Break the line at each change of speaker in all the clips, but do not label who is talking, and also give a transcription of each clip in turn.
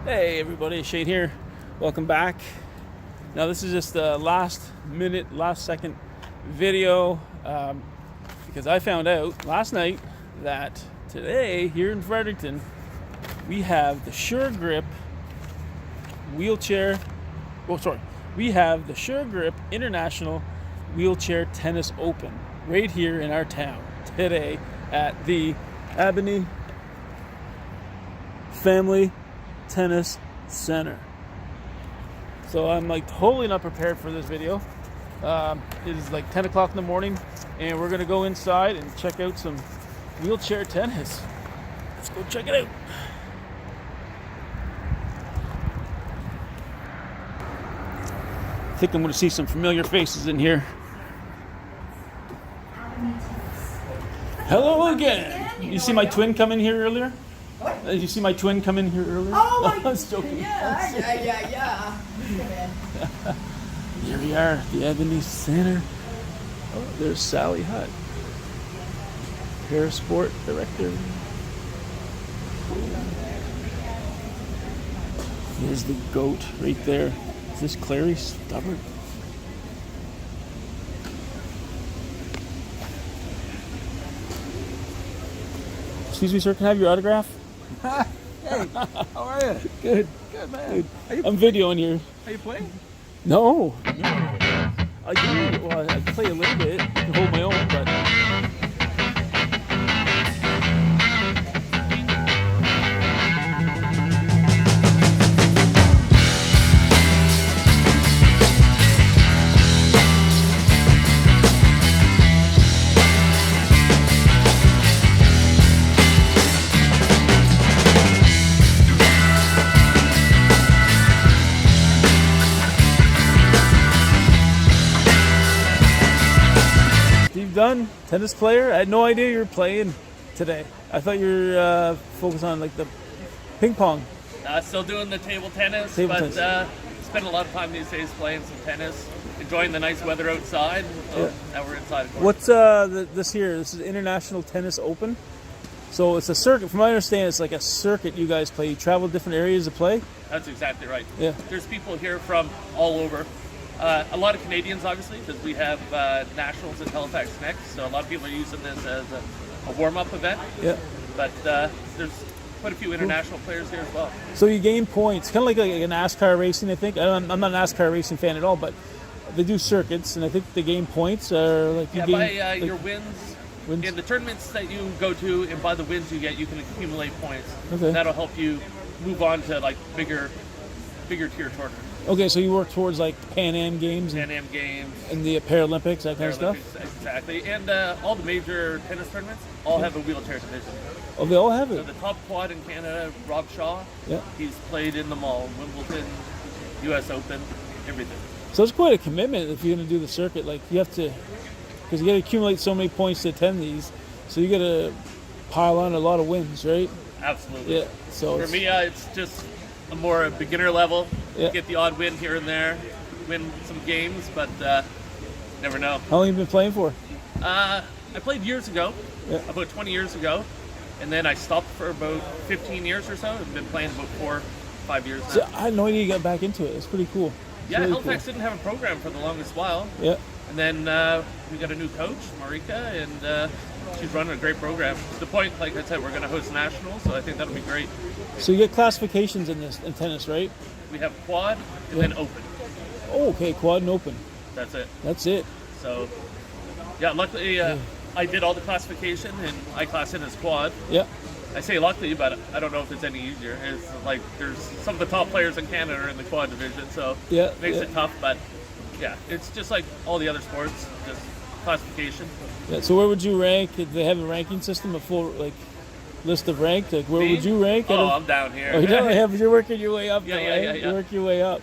Hey everybody, Shane here. Welcome back. Now this is just the last second video because I found out last night that today here in Fredericton we have the Sure Grip we have the Sure Grip International Wheelchair Tennis Open right here in our town today at the Albany Family Tennis Center. So I'm like totally not prepared for this video. It is like 10 o'clock in the morning and we're gonna go inside and check out some wheelchair tennis. Let's go check it out. I think I'm gonna see some familiar faces in here. Hello again. You see my twin come in here earlier?
What?
Did you see my twin come in here earlier?
Oh my
I was joking.
Yeah.
Here we are at the Albany Center. Oh, there's Sally Hutt, Parasport Director. There's the goat right there. Is this Clary Stubborn? Excuse me, sir, can I have your autograph?
Hey, how are you?
Good.
Good, man.
I'm videoing here.
Are you playing?
No. I do. Well, I play a little bit to hold my own, but. Dunn, tennis player. I had no idea you were playing today. I thought you were focused on like the ping pong.
Still doing the table tennis,
Table
but
tennis.
spend a lot of time these days playing some tennis, enjoying the nice weather outside. So now we're inside. Of course.
What's this here? This is International Tennis Open. So it's a circuit. From what I understand, it's like a circuit you guys play. You travel to different areas to play.
That's exactly right.
Yeah.
There's people here from all over. A lot of Canadians, obviously, because we have nationals in Halifax next. So a lot of people are using this as a warm-up event.
Yeah.
But there's quite a few international players here as well.
So you gain points, kind of like a NASCAR racing. I think I'm not a NASCAR racing fan at all, but they do circuits, and I think they gain points. Or like you gain,
by your wins in the tournaments that you go to, and by the wins you get, you can accumulate points.
Okay.
And that'll help you move on to like bigger tier tournaments.
Okay, so you work towards like Pan Am Games
Pan Am Games,
and the Paralympics, that kind of stuff.
Exactly, and all the major tennis tournaments all have a wheelchair division.
Oh, they all have
So
it.
the top quad in Canada, Rob Shaw,
Yeah.
he's played in them all: Wimbledon, U.S. Open, everything.
So it's quite a commitment if you're going to do the circuit. Like you have to, because you got to accumulate so many points to attend these. So you got to pile on a lot of wins, right?
Absolutely.
Yeah. So
For me, it's just a more beginner level.
Yeah.
Get the odd win here and there, win some games, but never know.
How long have you been playing for?
I played years ago,
Yeah.
about 20 years ago, and then I stopped for about 15 years or so. I've been playing about 4 or 5 years now.
So I had no idea you got back into it. It's pretty cool. It's
Yeah,
really
Halifax didn't have a program for the longest while.
Cool. Yeah.
And then we got a new coach, Marika, and she's running a great program. To the point, like I said, we're going to host nationals, so I think that'll be great.
So you get classifications in tennis, right?
We have quad and then open.
Oh, okay, quad and open.
That's it.
That's it.
So, yeah, luckily I did all the classification, and I class in as quad.
Yeah.
I say luckily, but I don't know if it's any easier. It's like there's some of the top players in Canada are in the quad division, so
Yeah,
it makes
yeah.
it tough. But yeah, it's just like all the other sports, just classification.
Yeah. So where would you rank? Do they have a ranking system, a full like list of ranked? Like where
Me?
would you rank?
Oh, I'm down here.
Oh, you don't have. You're working your way up.
Yeah,
though,
yeah,
right?
yeah, yeah.
You work your way up.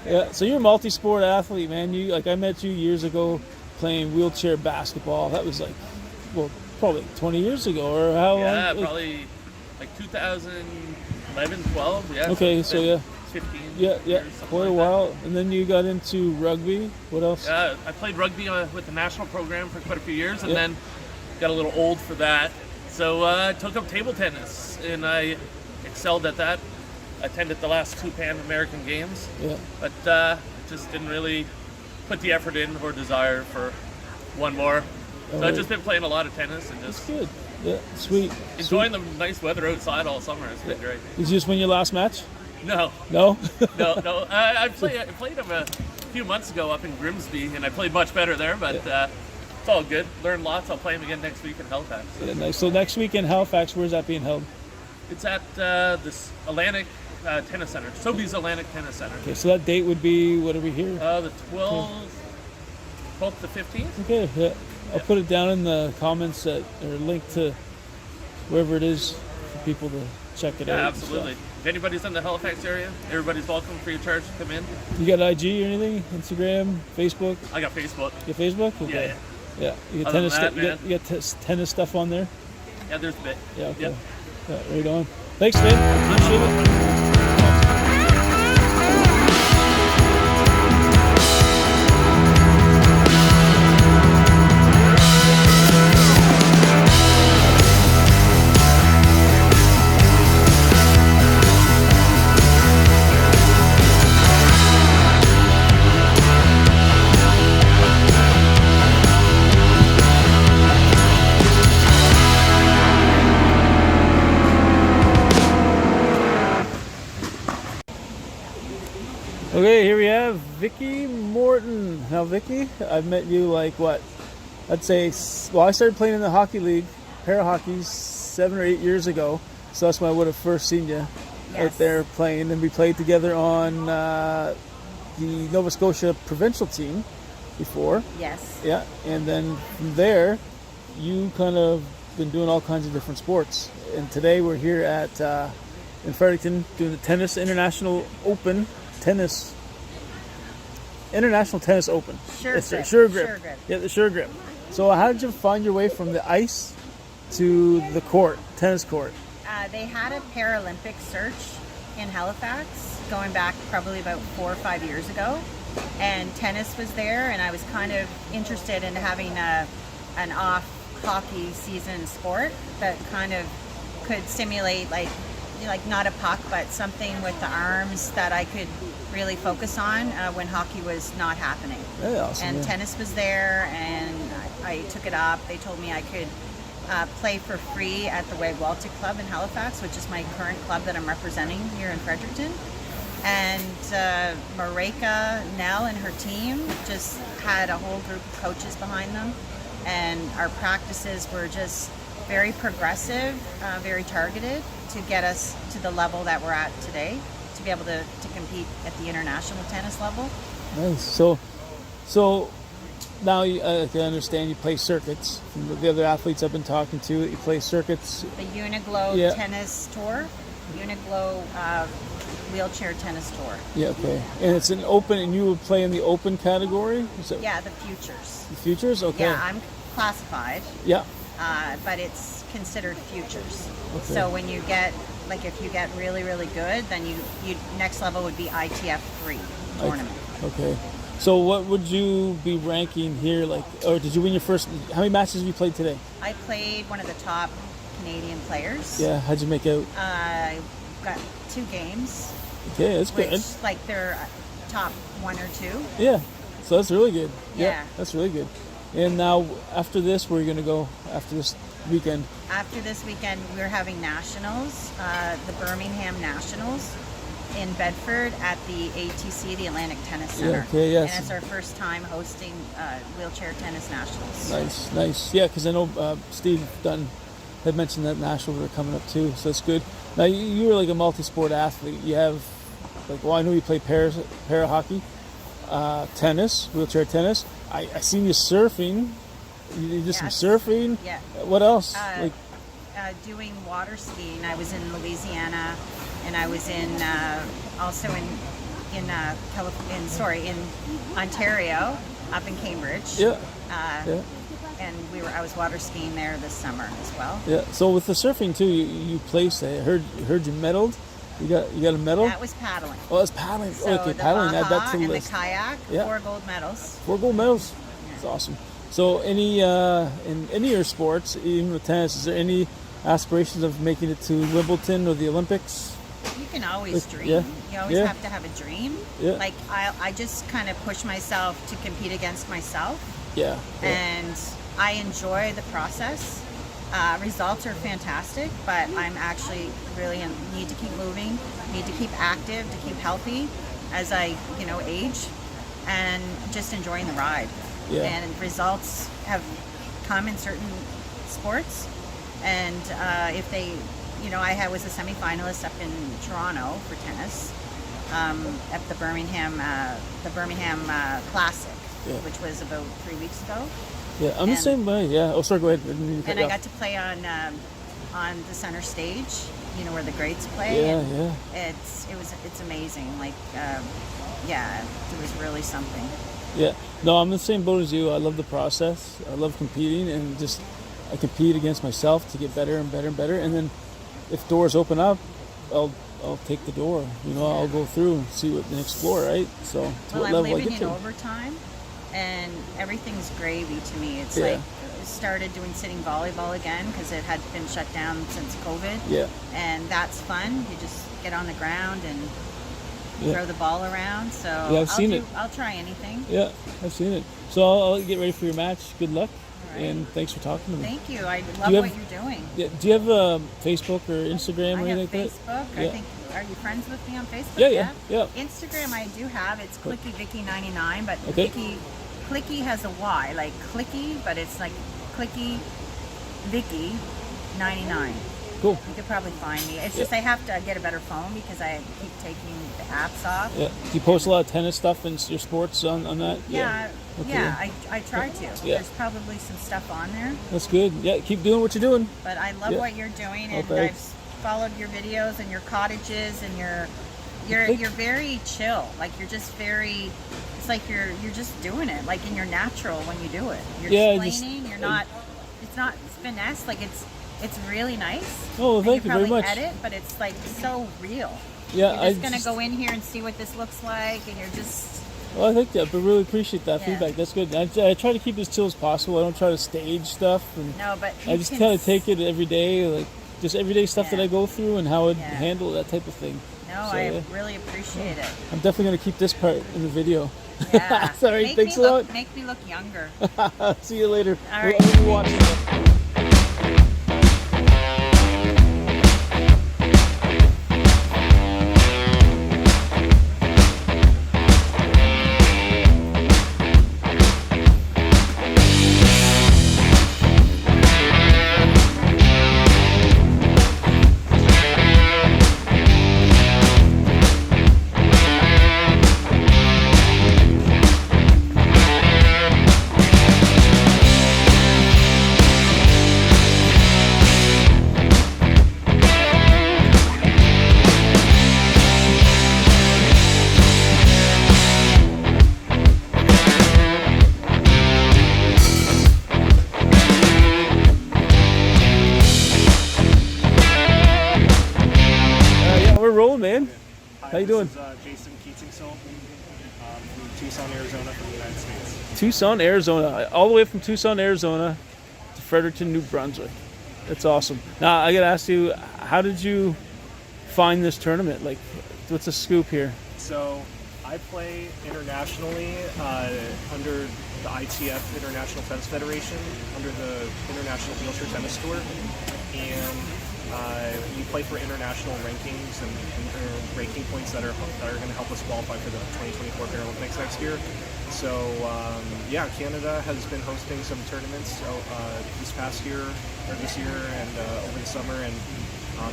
Yeah. So you're a multi-sport athlete, man. You like I met you years ago playing wheelchair basketball. That was like, well, probably 20 years ago, or how long?
Yeah,
Like,
probably like 2011, 12. Yeah.
Okay,
it's
so
been
yeah.
15.
Yeah,
years, something
quite a
like
while. And then you got into rugby. What else?
that. I played rugby with the national program for quite a few years, and
Yeah.
then got a little old for that. So I took up table tennis, and I excelled at that attended the last 2 Pan American Games,
Yeah.
but just didn't really put the effort in or desire for one more. So I've just been playing a lot of tennis and
That's
just
good. Yeah, sweet.
enjoying the nice weather outside all summer. It's been great.
Did you just win your last match?
No,
No?
no. I played him a few months ago up in Grimsby, and I played much better there, but it's all good. Learned lots. I'll play him again next week in Halifax.
Yeah, nice. So next week in Halifax, where's that being held?
It's at this Atlantic Tennis Center, Sobeys Atlantic Tennis Center.
Okay, so that date would be, what are we here?
The 12th to 15th.
Okay, yeah. I'll put it down in the comments or link to wherever it is for people to check it out.
Yeah, absolutely. If anybody's in the Halifax area, everybody's welcome, free of charge to come in.
You got IG or anything? Instagram, Facebook?
I got Facebook.
You got Facebook? Okay. Yeah. You got
Other
tennis.
than that,
You got tennis stuff on there.
Yeah, there's a bit.
Yeah. Okay.
Yep.
Yeah, right on. Thanks, man. Appreciate it. Okay, here we have Vicky Morton. Now, Vicky, I've met you like what? I'd say, well, I started playing in the hockey league, para-hockey, 7 or 8 years ago. So that's when I would have first seen you out there playing. And we played together on the Nova Scotia provincial team before.
Yes.
Yeah, and then from there, you kind of been doing all kinds of different sports. And today we're here at in Fredericton doing the tennis International Open. International Tennis Open.
Sure
Sure
grip.
Sure grip.
Sure grip.
Yeah, the Sure Grip. So how did you find your way from the ice to the court, tennis court?
They had a Paralympic search in Halifax going back probably about 4 or 5 years ago, and tennis was there, and I was kind of interested in having an off hockey season sport that kind of could stimulate like not a puck, but something with the arms that I could really focus on when hockey was not happening.
Very awesome.
And
yeah.
tennis was there, and I took it up. They told me I could play for free at the Wagwaltic Club in Halifax, which is my current club that I'm representing here in Fredericton. And Mareka Nell and her team just had a whole group of coaches behind them, and our practices were just very progressive, very targeted to get us to the level that we're at today, to be able to compete at the international tennis level.
Nice. So now I can understand you play circuits. From the other athletes I've been talking to, you play circuits.
The Uniglow Tennis Tour, Uniglow Wheelchair Tennis Tour.
Yeah, okay. And it's an open, and you would play in the open category?
Yeah, the futures.
The futures? Okay.
Yeah, I'm classified.
Yeah.
But it's considered futures.
Okay.
So when you get, like if you get really, really good, then you next level would be ITF 3 tournament.
Okay. So what would you be ranking here? Like, or did you win your first, how many matches have you played today?
I played one of the top Canadian players.
Yeah, how'd you make out?
I got 2 games.
Okay, that's good.
Which, like, they're top 1 or 2.
Yeah, so that's really good.
Yeah.
That's really good. And now, after this, where are you going to go after this weekend?
After this weekend, we're having nationals, the Birmingham Nationals in Bedford at the ATC, the Atlantic Tennis Center.
Yeah, okay, yes.
And it's our first time hosting wheelchair tennis nationals.
Nice. Yeah, because I know Steve Dunn had mentioned that nationals are coming up too, so that's good. Now, you're like a multi-sport athlete. You have, like, well, I know you play para-hockey, tennis, wheelchair tennis. I seen you surfing. You did some surfing.
Yeah.
What else?
Doing water skiing. I was in Louisiana, and I was in also in Ontario, up in Cambridge.
Yeah.
And I was water skiing there this summer as well.
Yeah. So with the surfing too, you placed. I heard you medaled. You got a medal.
That was paddling.
Oh, that's paddling.
So
okay,
the
paddling. Add that to the
and
list.
the kayak,
Yeah.
4 gold medals.
4 gold medals. That's awesome. So any in any of your sports, even with tennis, is there any aspirations of making it to Wimbledon or the Olympics?
You can always
Like,
dream.
yeah.
You always
Yeah.
have to have a dream.
Yeah.
Like I just kind of push myself to compete against myself,
Yeah. Yeah.
and I enjoy the process. Results are fantastic, but I'm actually really need to keep moving, need to keep active, to keep healthy as I, age, and just enjoying the ride.
Yeah.
And results have come in certain sports, and if they, I was a semifinalist up in Toronto for tennis at the Birmingham Classic,
Yeah.
which was about 3 weeks ago.
Yeah, I'm the
and-
same way. Yeah. Oh, sorry. Go ahead. I didn't mean to cut
And
you
I
off.
got to play on the center stage, where the greats play.
Yeah,
and
yeah.
It's amazing. Like, yeah, it was really something.
Yeah. No, I'm the same boat as you. I love the process. I love competing, and I compete against myself to get better and better and better. And then if doors open up, I'll take the door. I'll go through and see what and explore. Right. So to
Well,
what
I'm
level I
living
get
in
to.
overtime, and everything's gravy to me. It's
Yeah.
like I started doing sitting volleyball again because it had been shut down since COVID.
Yeah.
And that's fun. You just get on the ground and
Yeah.
throw the ball around. So
Yeah, I've seen it.
I'll try anything.
Yeah, I've seen it. So I'll get ready for your match. Good luck,
All right.
and thanks for talking to me.
Thank you. I love
you
what
have-
you're doing.
Yeah, do you have Facebook or Instagram or
I
anything
have
like
Facebook.
that?
I think. Are you friends with me on Facebook?
Yeah, yeah.
Instagram I do have. It's Clicky Vicky 99, but
Okay.
Clicky has a Y, like Clicky, but it's like Clicky Vicky 99.
Cool.
You could probably find me. It's just I have to get a better phone because I keep taking the apps off.
Yeah. Do you post a lot of tennis stuff and your sports on that?
Yeah,
Okay.
I try to.
Yeah.
There's probably some stuff on there,
That's good. Yeah, keep doing what you're doing.
but I love
Yeah.
what you're doing, and
Okay.
I've followed your videos and your cottages, and
Thank-
you're very chill. Like you're just very. It's like you're just doing it, like in your natural when you do it. You're
Yeah,
explaining. You're not. It's not finesse. Like it's really nice.
Oh,
And
thank you very
probably
much.
edit, but it's like so real.
Yeah,
You're just gonna go in here and see what this looks like, and you're just.
Well, I think that, but really appreciate that
Yeah.
feedback. That's good. I try to keep it as chill as possible. I don't try to stage stuff, and
No, but
I
you
just
can
kind of take it every day, like just everyday stuff
Yeah.
that I go through and how I'd
Yeah.
handle that type of thing.
No,
So,
I
yeah.
really appreciate it.
I'm definitely gonna keep this part in the video.
Yeah.
Sorry,
Make
thanks
me
a
look,
lot.
Make me look younger.
See you later.
All right.
We'll be watching. Yeah, we're rolling, man.
Hi,
How you doing?
This is Jason Keatingsill from Tucson, Arizona, from the United States.
Tucson, Arizona, all the way from Tucson, Arizona to Fredericton, New Brunswick. That's awesome. Now I gotta ask you, how did you find this tournament? Like, what's the scoop here?
So I play internationally under the ITF, International Tennis Federation, under the International Wheelchair Tennis Tour, and we play for international rankings and ranking points that are going to help us qualify for the 2024 Paralympics next year. So yeah, Canada has been hosting some tournaments this past year or this year and over the summer, and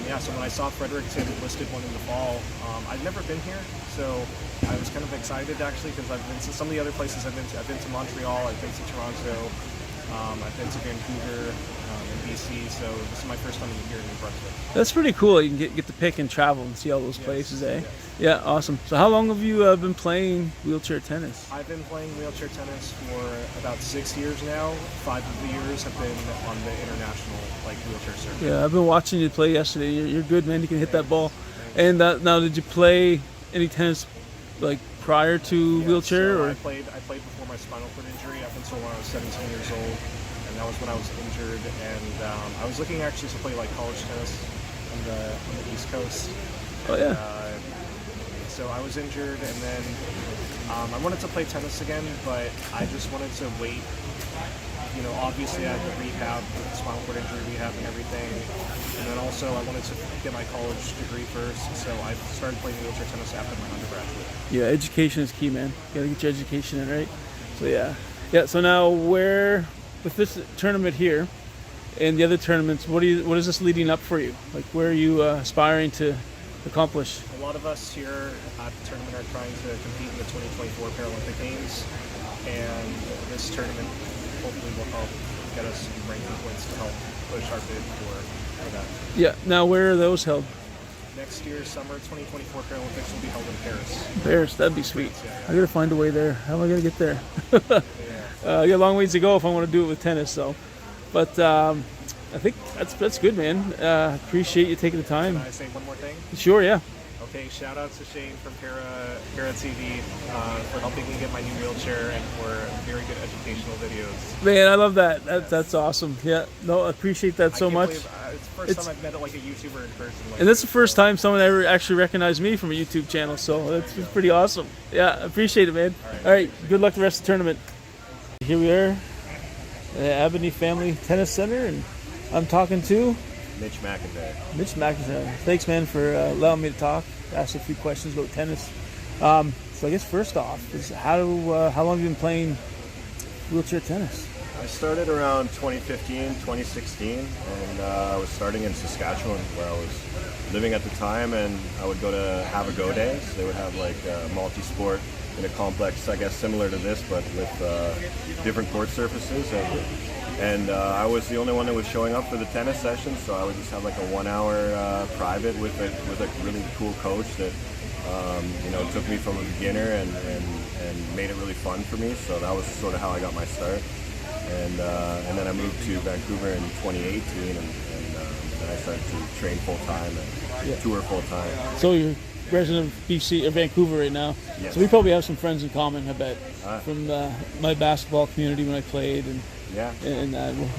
yeah. So when I saw Fredericton listed one in the fall, I've never been here, so I was kind of excited actually because I've been to some of the other places I've been to. I've been to Montreal, I've been to Toronto, I've been to Vancouver, in BC. So this is my first time here in New Brunswick.
That's pretty cool. You can get to pick and travel and see all those places, eh?
yeah.
Yeah, awesome. So how long have you been playing wheelchair tennis?
I've been playing wheelchair tennis for about 6 years now. 5 of the years have been on the international wheelchair circuit.
Yeah, I've been watching you play yesterday. You're good, man. You can hit that ball. And now, did you play any tennis prior to
Yeah,
wheelchair?
so
Or
I played before my spinal cord injury up until when I was 17 years old, and that was when I was injured. And I was looking actually to play college tennis on the East Coast,
Oh, yeah.
So I was injured, and then I wanted to play tennis again, but I just wanted to wait. You know, obviously I had the rehab, with the spinal cord injury rehab and everything, and then also I wanted to get my college degree first, so I started playing wheelchair tennis after my undergraduate.
Yeah, education is key, man. You gotta get your education in, right? So yeah. So now, where with this tournament here and the other tournaments, what is this leading up for you? Like, where are you aspiring to accomplish?
A lot of us here at the tournament are trying to compete in the 2024 Paralympic Games, and this tournament hopefully will help get us some ranking points to help push our bid for that.
Yeah. Now, where are those held?
Next year's summer 2024 Paralympics will be held in Paris.
Paris, that'd be sweet.
Yeah.
I gotta find a way there. How am I gonna get there?
Yeah.
I got a long ways to go if I want to do it with tennis. So, but I think that's good, man. Appreciate you taking the time.
Can I say one more thing?
Sure, yeah.
Okay, shout out to Shane from Para TV for helping me get my new wheelchair and for very good educational videos.
Man, I love that. That's awesome. Yeah, no, I appreciate that so much.
It's the first time I've met like a YouTuber in person. Like
And that's the
this,
first
so-
time someone ever actually recognized me from a YouTube channel, so that's pretty awesome. Yeah, I appreciate it, man. All right, good luck the rest of the tournament. Here we are, the Abney Family Tennis Center, and I'm talking to
Mitch McIntyre.
Mitch McIntyre. Thanks, man, for allowing me to talk, ask a few questions about tennis. So I guess first off, is how long have you been playing wheelchair tennis?
I started around 2015, 2016, and I was starting in Saskatchewan where I was living at the time, and I would go to Have a Go Days. They would have like multi-sport in a complex, I guess similar to this, but with different court surfaces. And I was the only one that was showing up for the tennis sessions, so I would just have like a 1 hour private with a really cool coach that took me from a beginner and made it really fun for me. So that was sort of how I got my start. And then I moved to Vancouver in 2018, and then I started to train full time and tour full time.
So you're resident of BC or Vancouver right now.
Yes.
So we probably have some friends in common, I bet,
Ah.
from my basketball community when I played, and
Yeah.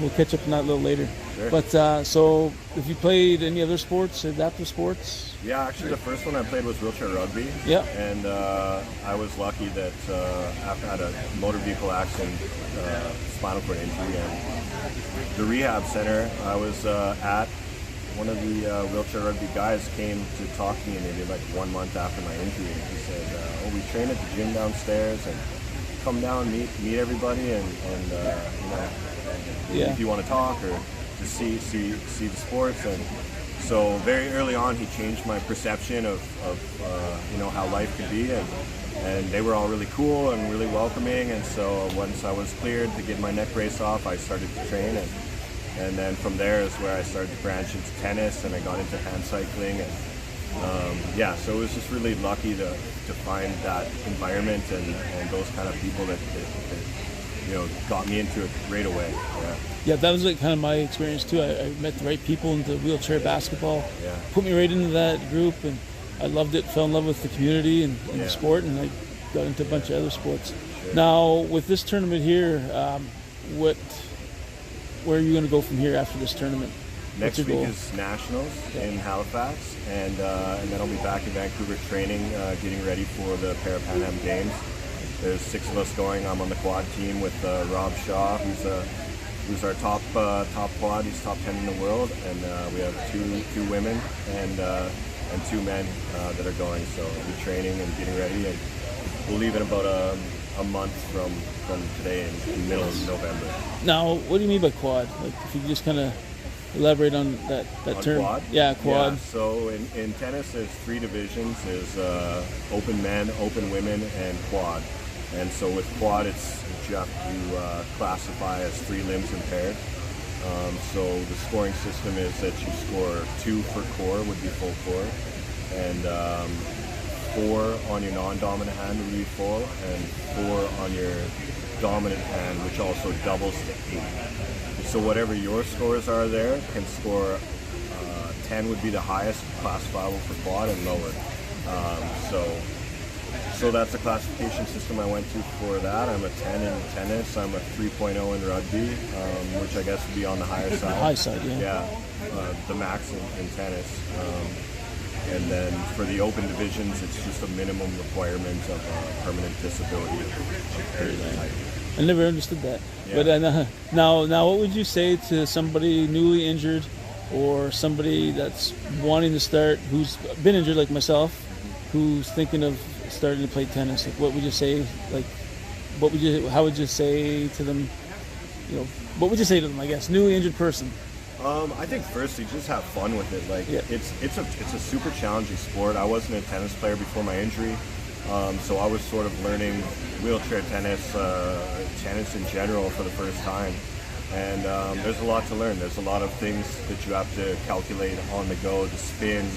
we'll catch up on that a little later.
Sure.
But so, if you played any other sports, adaptive sports?
Yeah, actually the first one I played was wheelchair rugby.
Yeah.
And I was lucky that after I had a motor vehicle accident, spinal cord injury, and the rehab center I was at, one of the wheelchair rugby guys came to talk to me maybe like 1 month after my injury, and he said, we train at the gym downstairs, and come down, meet everybody, and if you want to talk or just see the sports. And so very early on he changed my perception of how life could be, and they were all really cool and really welcoming. And so once I was cleared to get my neck brace off, I started to train, and then from there is where I started to branch into tennis, and I got into hand cycling, and so it was just really lucky to find that environment and those kind of people that got me into it right away.
Yeah, that was like kind of my experience too. I met the right people into wheelchair basketball.
Yeah.
Put me right into that group, and I loved it. Fell in love with the community and the sport, and I got into a bunch of other sports.
Sure.
Now, with this tournament here, where are you going to go from here after this tournament?
Next
What's your
week
goal?
is Nationals in Halifax, and then I'll be back in Vancouver training, getting ready for the Para-Pan Am Games. There's 6 of us going. I'm on the quad team with Rob Shaw, who's our top quad. He's top 10 in the world, and we have two women and 2 men that are going. So we'll be training and getting ready, and we'll leave in about a month from today in the middle of November.
Now, what do you mean by quad? Like, if you could just kind of elaborate on that
On
term.
quad?
Yeah, quad.
Yeah, so in tennis, there's 3 divisions. There's open men, open women, and quad. And so with quad, it's you have to classify as 3 limbs impaired. So the scoring system is that you score 2 for core would be full core, and 4 on your non-dominant hand would be full, and 4 on your dominant hand, which also doubles to 8. So whatever your scores are there can score 10 would be the highest classifiable for quad, and lower. So that's the classification system I went to for that. I'm a 10 in tennis. I'm a 3.0 in rugby, which I guess would be on the higher side.
High side, yeah.
Yeah, the max in tennis. And then for the open divisions, it's just a minimum requirement of permanent disability of period height.
I never understood that.
Yeah.
But now, what would you say to somebody newly injured, or somebody that's wanting to start, who's been injured like myself, who's thinking of starting to play tennis? Like, what would you say? Like, how would you say to them? What would you say to them? I guess newly injured person.
I think firstly, just have fun with it. Like it's a super challenging sport. I wasn't a tennis player before my injury, so I was sort of learning wheelchair tennis, tennis in general for the first time. And there's a lot to learn. There's a lot of things that you have to calculate on the go, the spin,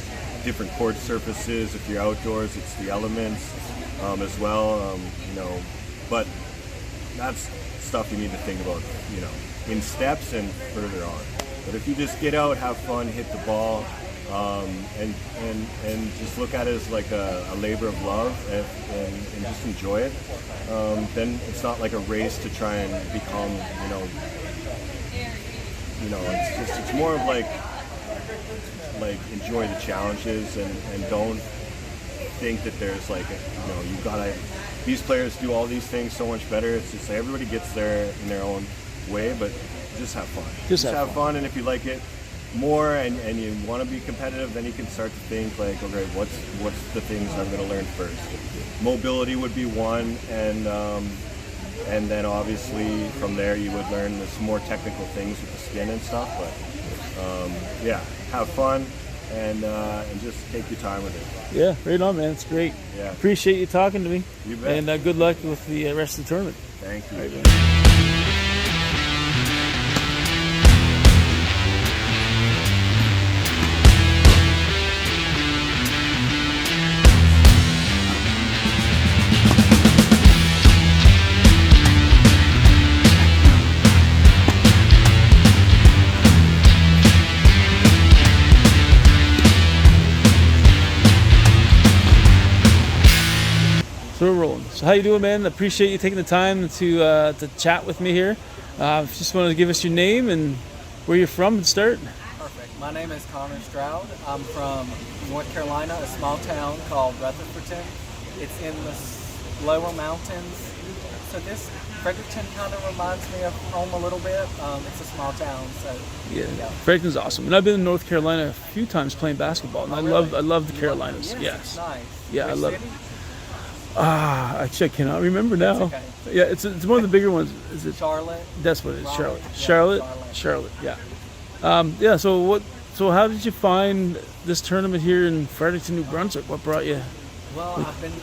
different court surfaces. If you're outdoors, it's the elements as well. But that's stuff you need to think about, in steps and further on. But if you just get out, have fun, hit the ball, and just look at it as like a labor of love and just enjoy it, then it's not like a race to try and become, it's more of like enjoy the challenges and don't think that there's like, you've got to, these players do all these things so much better. It's just like everybody gets there in their own way, but just have fun. Just have fun, and if you like it more and you want to be competitive, then you can start to think like, okay, what's the things I'm going to learn first? Mobility would be one, and then obviously from there you would learn some more technical things with the spin and stuff. But have fun and just take your time with it.
Yeah, right on, man. It's great.
Yeah,
appreciate you talking to me.
You bet.
And good luck with the rest of the tournament.
Thank you.
Right, So we're rolling. So how you doing, man? Appreciate you taking the time to chat with me here. Just wanted to give us your name and where you're from and start.
Perfect. My name is Connor Stoud. I'm from North Carolina, a small town called Rutherfordton. It's in the lower mountains. So this Fredericton kind of reminds me of home a little bit. It's a small town, so
yeah. Fredericton's awesome. And I've been in North Carolina a few times playing basketball, and I love the Carolinas.
Yes, it's nice.
Yeah,
Which
I love
city?
it. Actually, I cannot remember now.
Okay.
Yeah, it's one of the bigger ones. Is it
Charlotte?
That's what it is.
Raleigh.
Charlotte. Yeah. So how did you find this tournament here in Fredericton, New Brunswick? What brought you?
Well, I've been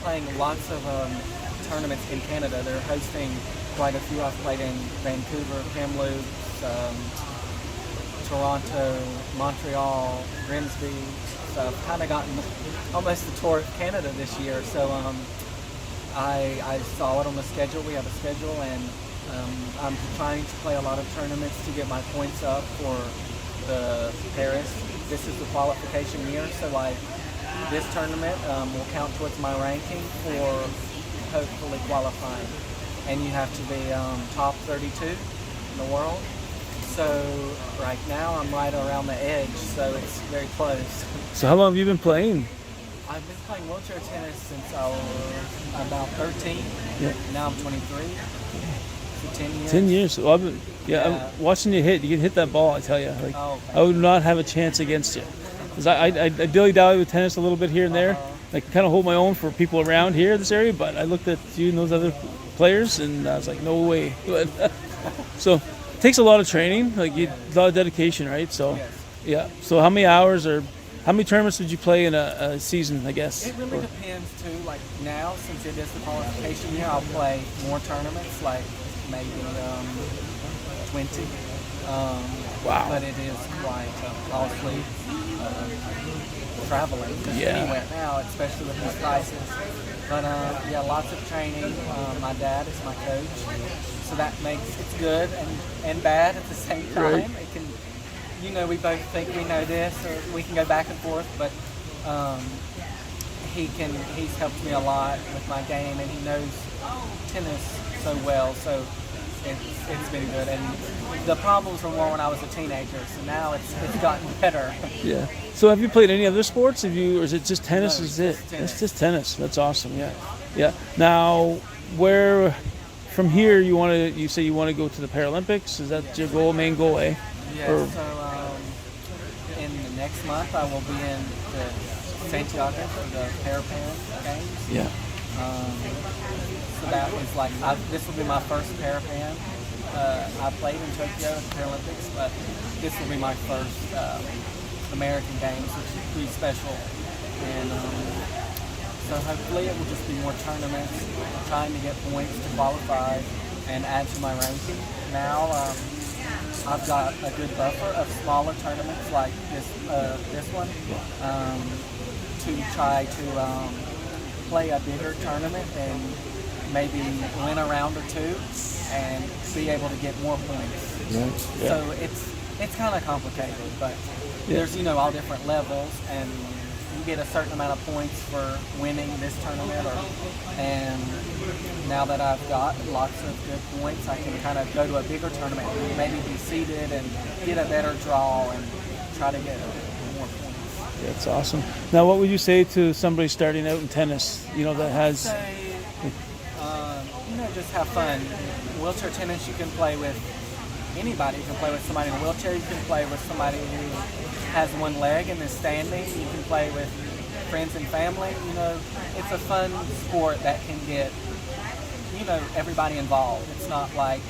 playing lots of tournaments in Canada. They're hosting quite a few. I've played in Vancouver, Kamloops, Toronto, Montreal, Grimsby. So I've kind of gotten almost the tour of Canada this year. So I saw it on the schedule. We have a schedule, and I'm trying to play a lot of tournaments to get my points up for the Paris. This is the qualification year, so this tournament will count towards my ranking for hopefully qualifying. And you have to be top 32 in the world. So right now I'm right around the edge, so it's very close.
So how long have you been playing?
I've been playing wheelchair tennis since I was about 13.
Yeah.
Now I'm 23. So 10 years.
10 years. So I'm watching you hit. You can hit that ball, I tell you. Like, I would not have a chance against you. Because I dilly-dally with tennis a little bit here and there. I can kind of hold my own for people around here in this area, but I looked at you and those other players, and I was like, no way. So it takes a lot of training, a lot of dedication, right? So,
Yes.
yeah. So how many hours or how many tournaments would you play in a season, I guess?
It really depends too. Like now, since it is the qualification year, I'll play more tournaments, like maybe 20.
Wow.
But it is quite costly traveling anywhere now, especially with these prices. But lots of training. My dad is my coach, so that makes it's good and bad at the same time.
Right.
It can, we both think we know this, or we can go back and forth. But he's helped me a lot with my game, and he knows tennis so well. So it's been good. And the problems were more when I was a teenager, so now it's gotten better.
Yeah. So have you played any other sports? Have you, or is it just tennis?
No,
Is it?
just tennis.
It's just tennis. That's awesome. Yeah. Yeah. Now, where from here you say you want to go to the Paralympics? Is that your goal, main goal, eh?
Yeah,
Or-
so in the next month I will be in the Santiago for the Parapan Games.
Yeah.
So that is like, this will be my first Parapan. I played in Tokyo at the Paralympics, but this will be my first American Games, which is pretty special. And so hopefully it will just be more tournaments, trying to get points to qualify and add to my ranking. Now I've got a good buffer of smaller tournaments like this one to try to play a bigger tournament and maybe win a round or two and be able to get more points.
Yeah.
So it's kind of complicated, but there's all different levels, and you get a certain amount of points for winning this tournament. And now that I've got lots of good points, I can kind of go to a bigger tournament and maybe be seeded and get a better draw and try to get more points.
That's awesome. Now, what would you say to somebody starting out in tennis? That has.
Say, just have fun. Wheelchair tennis, you can play with anybody. You can play with somebody in a wheelchair. You can play with somebody who has one leg and is standing. You can play with friends and family. It's a fun sport that can get, everybody involved. It's not like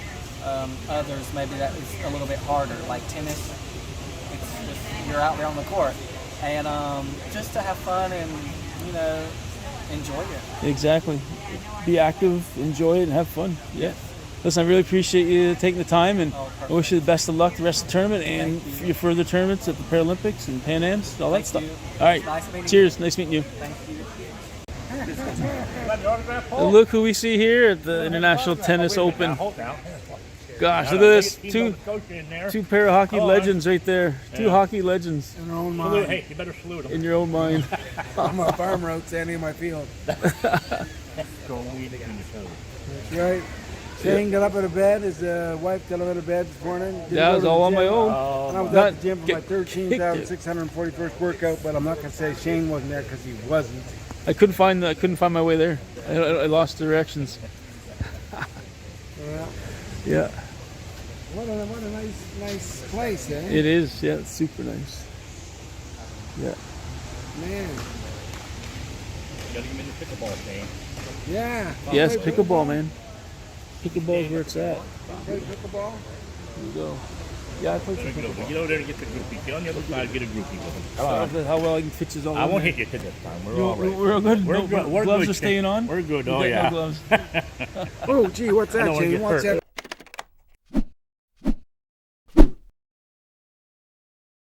others. Maybe that is a little bit harder. Like tennis, it's just you're out there on the court, and just to have fun and enjoy it.
Exactly. Be active, enjoy it, and have fun. Yeah. Listen, I really appreciate you taking the time, and I wish you the best of luck the rest of the tournament and your further tournaments at the Paralympics and Pan Ams and all that stuff.
You.
All right.
Nice meeting
Cheers. Nice meeting you.
Thank you.
And look who we see here at the International Tennis Open. Gosh, look at this. Two para hockey legends right there. Two hockey legends
In your own mind.
Hey, you better salute him.
in your own mind.
I'm a farmer out standing in my field.
Go weed in your toes.
That's right. Shane got up out of bed. His wife got up out of bed this morning. Didn't
That
go
was
to the
all on
gym.
my own.
And I was
Not
at the gym for my
get
13,641st workout, but I'm not going to say Shane wasn't there because he wasn't.
I couldn't find my way there. I lost directions.
Yeah.
Yeah.
What a nice place, eh?
It is. Yeah, it's super nice. Yeah.
Man.
You gotta give him in the pickleball thing.
Yeah.
Yes,
Play
pickleball, man. Pickleball is where it's at.
Play pickleball.
Here we go. Yeah, I play some
There you go.
pickleball.
Get over there and get the groupie. Get on the other side, get a groupie with him.
I don't know how well I can fit you all
I
in
won't
there.
hit you this time. We're all right.
We're all good.
We're
No,
good. We're
gloves
good,
are staying on.
We're good.
You
Oh,
got no
yeah.
gloves.
Oh, gee, what's
I
that,
don't wanna
Shane?
get
What's
hurt.
that?